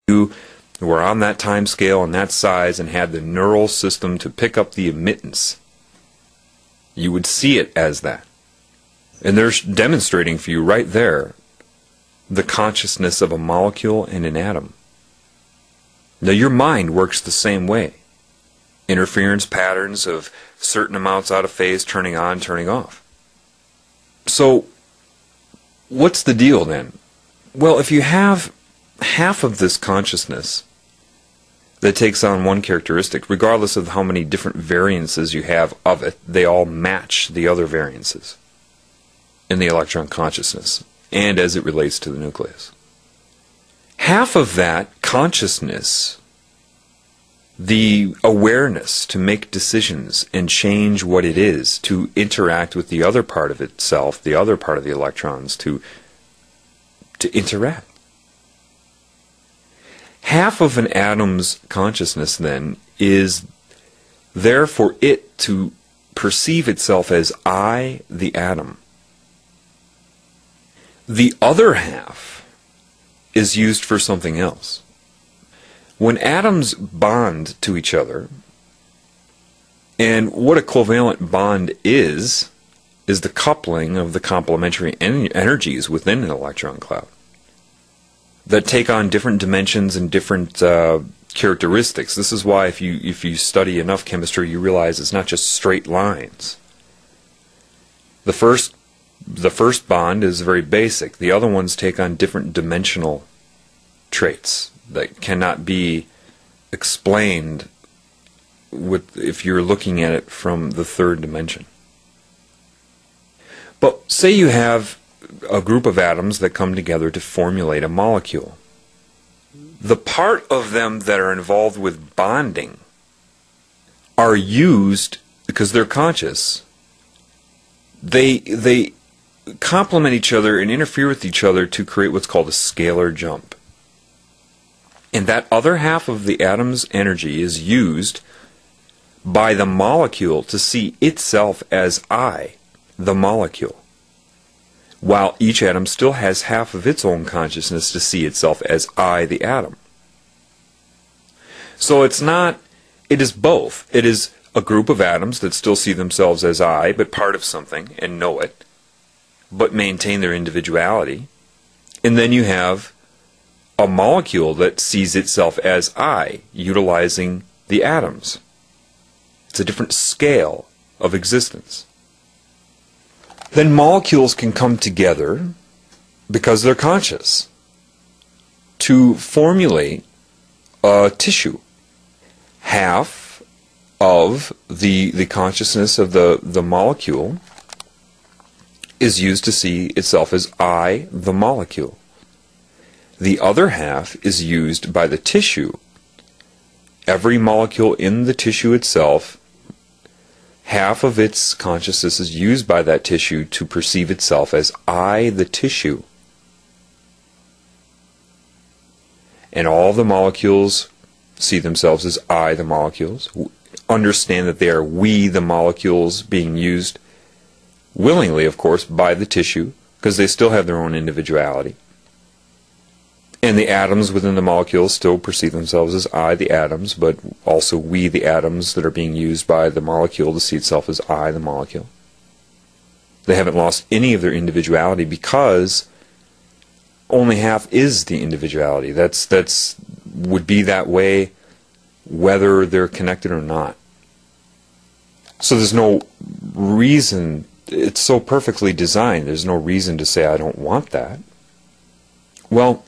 you were on that time scale and that size and had the neural system to pick up the emittance, you would see it as that. And they're demonstrating for you right there the consciousness of a molecule and an atom. Now your mind works the same way. Interference patterns of certain amounts out of phase, turning on, turning off. So what's the deal then? Well, if you have half of this consciousness that takes on one characteristic, regardless of how many different variances you have of it, they all match the other variances in the electron consciousness and as it relates to the nucleus. Half of that consciousness, the awareness to make decisions and change what it is, to interact with the other part of itself, the other part of the electrons, to interact. Half of an atom's consciousness, then, is there for it to perceive itself as I, the atom. The other half is used for something else. When atoms bond to each other, and what a covalent bond is the coupling of the complementary energies within an electron cloud that take on different dimensions and different characteristics. This is why if you study enough chemistry, you realize it's not just straight lines. The first bond is very basic. The other ones take on different dimensional traits that cannot be explained if you're looking at it from the third dimension. But say you have a group of atoms that come together to formulate a molecule. The part of them that are involved with bonding are used, because they're conscious, they complement each other and interfere with each other to create what's called a scalar jump. And that other half of the atom's energy is used by the molecule to see itself as I, the molecule, while each atom still has half of its own consciousness to see itself as I, the atom. So it is both. It is a group of atoms that still see themselves as I, but part of something, and know it, but maintain their individuality. And then you have a molecule that sees itself as I, utilizing the atoms. It's a different scale of existence. Then molecules can come together, because they're conscious, to formulate a tissue. Half of the consciousness of the molecule is used to see itself as I, the molecule. The other half is used by the tissue. Every molecule in the tissue itself, half of its consciousness is used by that tissue to perceive itself as I, the tissue. And all the molecules see themselves as I, the molecules, understand that they are we, the molecules, being used willingly, of course, by the tissue, because they still have their own individuality. And the atoms within the molecules still perceive themselves as I, the atoms, but also we, the atoms, that are being used by the molecule to see itself as I, the molecule. They haven't lost any of their individuality, because only half is the individuality. That's would be that way whether they're connected or not. So there's no reason. It's so perfectly designed. There's no reason to say I don't want that. Well,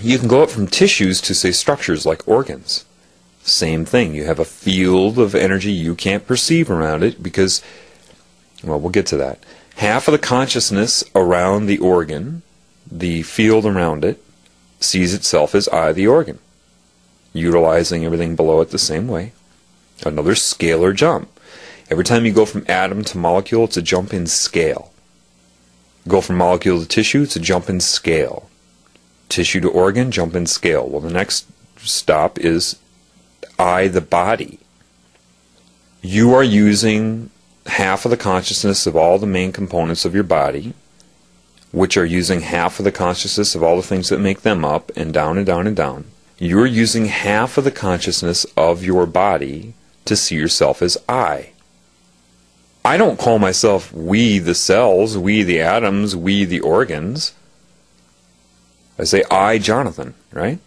you can go up from tissues to, say, structures like organs. Same thing. You have a field of energy you can't perceive around it because, well, we'll get to that. Half of the consciousness around the organ, the field around it, sees itself as I, the organ, utilizing everything below it the same way. Another scalar jump. Every time you go from atom to molecule, it's a jump in scale. Go from molecule to tissue, it's a jump in scale. Tissue to organ, jump in scale. Well, the next stop is I, the body. You are using half of the consciousness of all the main components of your body, which are using half of the consciousness of all the things that make them up, and down and down and down. You're using half of the consciousness of your body to see yourself as I. I don't call myself we the cells, we the atoms, we the organs. I say I, Jonathan, right?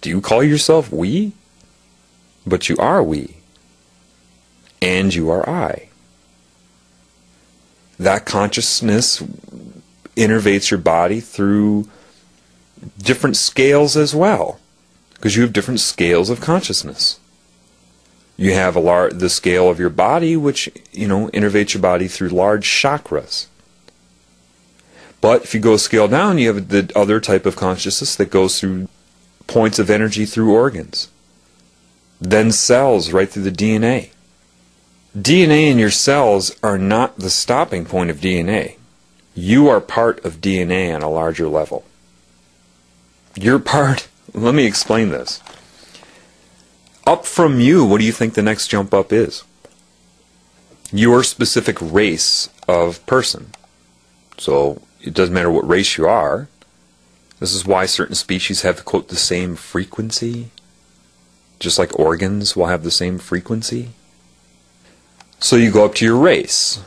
Do you call yourself we? But you are we. And you are I. That consciousness innervates your body through different scales as well, because you have different scales of consciousness. You have the scale of your body, which innervates your body through large chakras. But if you go a scale down, you have the other type of consciousness that goes through points of energy through organs, then cells right through the DNA. DNA in your cells are not the stopping point of DNA. You are part of DNA on a larger level. You're part. Let me explain this. Up from you, what do you think the next jump up is? Your specific race of person. So it doesn't matter what race you are. This is why certain species have, quote, the same frequency. Just like organs will have the same frequency. So you go up to your race.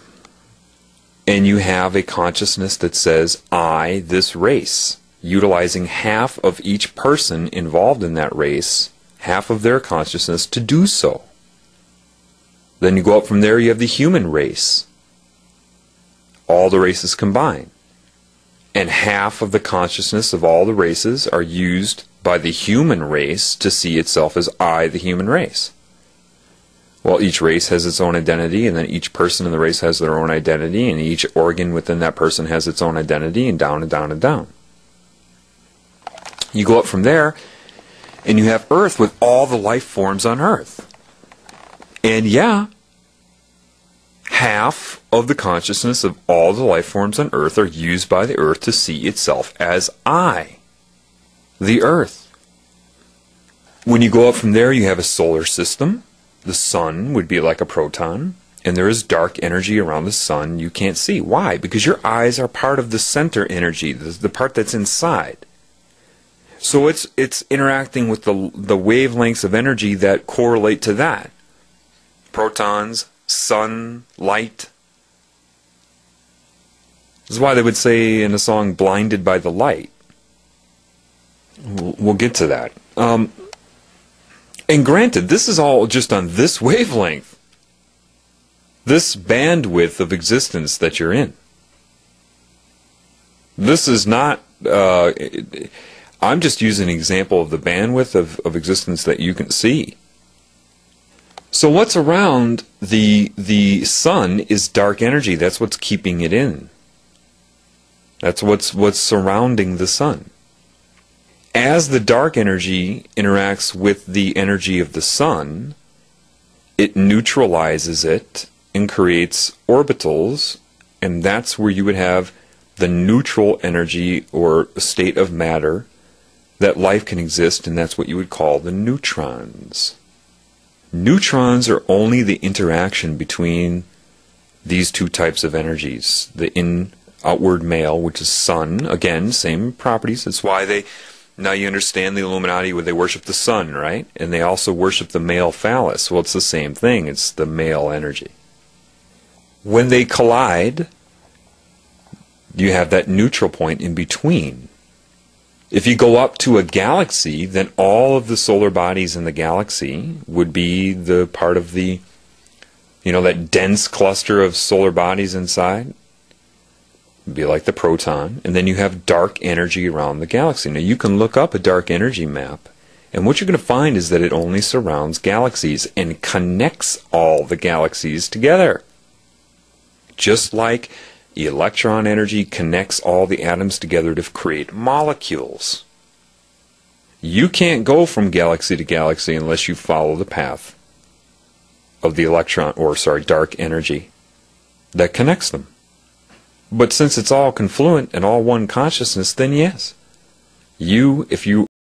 And you have a consciousness that says, I, this race. Utilizing half of each person involved in that race, half of their consciousness to do so. Then you go up from there, you have the human race. All the races combined. And half of the consciousness of all the races are used by the human race to see itself as I, the human race. Well, each race has its own identity, and then each person in the race has their own identity, and each organ within that person has its own identity, and down and down and down. You go up from there, and you have Earth with all the life forms on Earth. And yeah, half of the consciousness of all the life forms on Earth are used by the Earth to see itself as I, the Earth. When you go up from there, you have a solar system. The sun would be like a proton, and there is dark energy around the sun you can't see. Why? Because your eyes are part of the center energy, the part that's inside. So it's interacting with the wavelengths of energy that correlate to that. Protons, sun, light. This is why they would say in a song, blinded by the light. We'll get to that. And granted, this is all just on this wavelength. This bandwidth of existence that you're in. This is not... I'm just using an example of the bandwidth of existence that you can see. So what's around the sun is dark energy. That's what's keeping it in. That's what's surrounding the sun. As the dark energy interacts with the energy of the sun, it neutralizes it and creates orbitals, and that's where you would have the neutral energy or state of matter that life can exist, and that's what you would call the neutrons. Neutrons are only the interaction between these two types of energies. The outward male, which is sun, again, same properties. That's why now you understand the Illuminati where they worship the sun, right? And they also worship the male phallus. Well, it's the same thing. It's the male energy. When they collide, you have that neutral point in between. If you go up to a galaxy, then all of the solar bodies in the galaxy would be the part of the, that dense cluster of solar bodies inside. It'd be like the proton. And then you have dark energy around the galaxy. Now you can look up a dark energy map, and what you're going to find is that it only surrounds galaxies and connects all the galaxies together. Just like electron energy connects all the atoms together to create molecules. You can't go from galaxy to galaxy unless you follow the path of the dark energy that connects them. But since it's all confluent and all one consciousness, then yes, if you